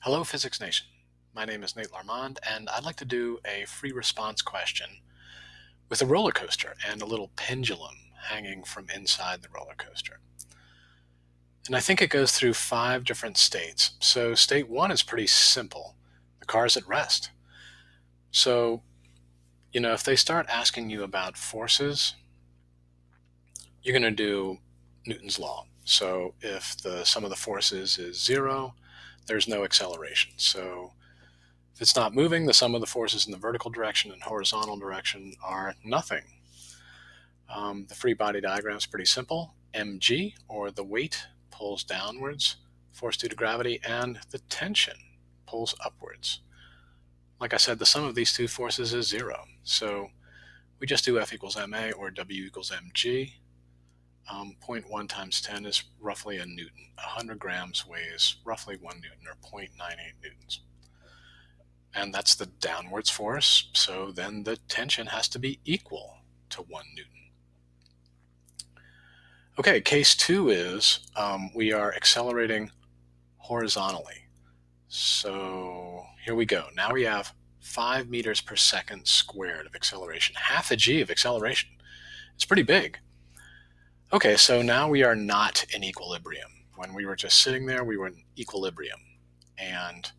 Hello, Physics Nation. My name is Nate Larmond, and I'd like to do a free response question with a roller coaster and a little pendulum hanging from inside the roller coaster. And I think it goes through 5 different states. So, state 1 is pretty simple. The car's at rest. So, if they start asking you about forces, you're going to do Newton's law. So, if the sum of the forces is 0, there's no acceleration. So, if it's not moving, the sum of the forces in the vertical direction and horizontal direction are nothing. The free body diagram is pretty simple. mg, or the weight, pulls downwards, force due to gravity, and the tension pulls upwards. Like I said, the sum of these two forces is 0. So we just do F equals ma, or W equals mg. 0.1 times 10 is roughly a newton. 100 grams weighs roughly 1 newton, or 0.98 newtons. And that's the downwards force, so then the tension has to be equal to 1 newton. Okay, case 2 is we are accelerating horizontally. So here we go. Now we have 5 meters per second squared of acceleration, half a g of acceleration. It's pretty big. Okay, so now we are not in equilibrium. When we were just sitting there, we were in equilibrium. And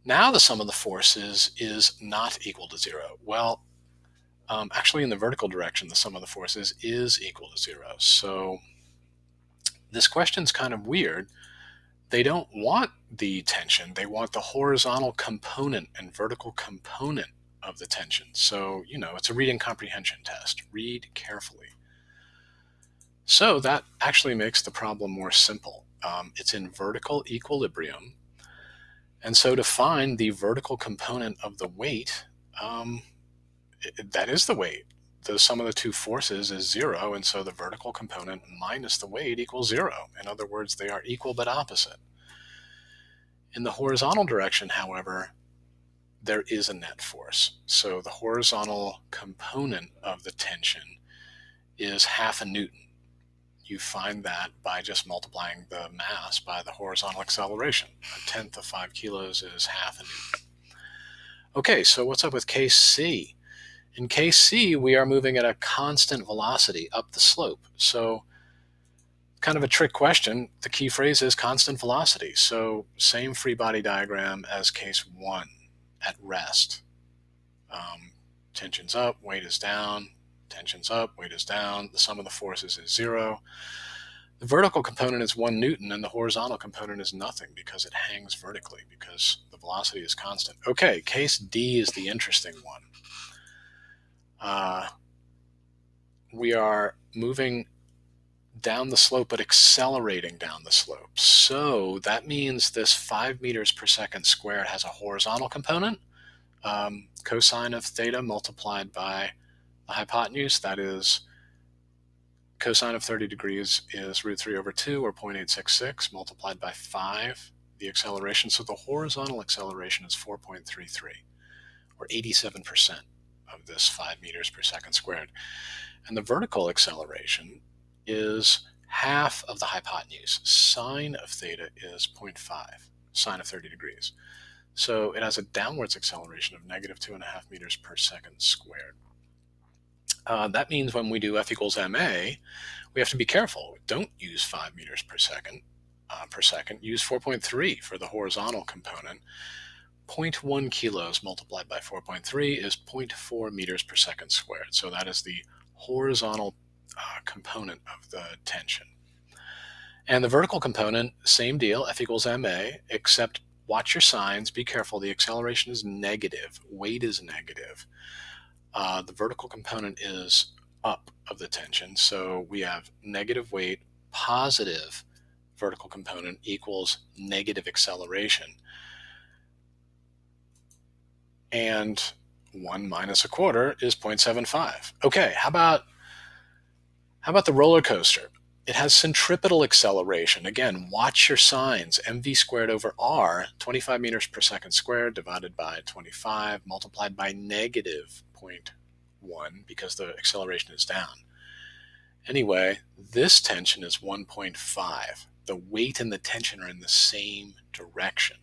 now the sum of the forces is not equal to 0. Well, actually in the vertical direction, the sum of the forces is equal to 0. So this question's kind of weird. They don't want the tension. They want the horizontal component and vertical component of the tension. So, it's a reading comprehension test. Read carefully. So that actually makes the problem more simple. It's in vertical equilibrium. And so to find the vertical component of the weight, that is the weight. The sum of the two forces is 0, and so the vertical component minus the weight equals 0. In other words, they are equal but opposite. In the horizontal direction, however, there is a net force. So the horizontal component of the tension is half a newton. You find that by just multiplying the mass by the horizontal acceleration. 1/10 of 5 kilos is half a newton. Okay, so what's up with case C? In case C, we are moving at a constant velocity up the slope. So kind of a trick question. The key phrase is constant velocity. So same free body diagram as case 1 at rest. Tension's up, weight is down. Tension's up, weight is down. The sum of the forces is 0. The vertical component is 1 newton, and the horizontal component is nothing because it hangs vertically, because the velocity is constant. Okay, case D is the interesting one. We are moving down the slope, but accelerating down the slope. So that means this 5 meters per second squared has a horizontal component, cosine of theta multiplied by the hypotenuse. That is, cosine of 30 degrees is root 3 over 2, or 0.866, multiplied by 5, the acceleration. So the horizontal acceleration is 4.33, or 87% of this 5 meters per second squared. And the vertical acceleration is half of the hypotenuse. Sine of theta is 0.5, sine of 30 degrees. So it has a downwards acceleration of negative 2.5 meters per second squared. That means when we do F equals ma, we have to be careful. Don't use 5 meters per second. Use 4.3 for the horizontal component. 0.1 kilos multiplied by 4.3 is 0.4 meters per second squared. So that is the horizontal component of the tension. And the vertical component, same deal, F equals ma, except watch your signs, be careful, the acceleration is negative, weight is negative. The vertical component is up of the tension, so we have negative weight, positive vertical component equals negative acceleration. And 1 minus a quarter is 0.75. Okay, how about the roller coaster? It has centripetal acceleration. Again, watch your signs. mv squared over r, 25 meters per second squared, divided by 25, multiplied by negative 0.1, because the acceleration is down. Anyway, this tension is 1.5. The weight and the tension are in the same direction.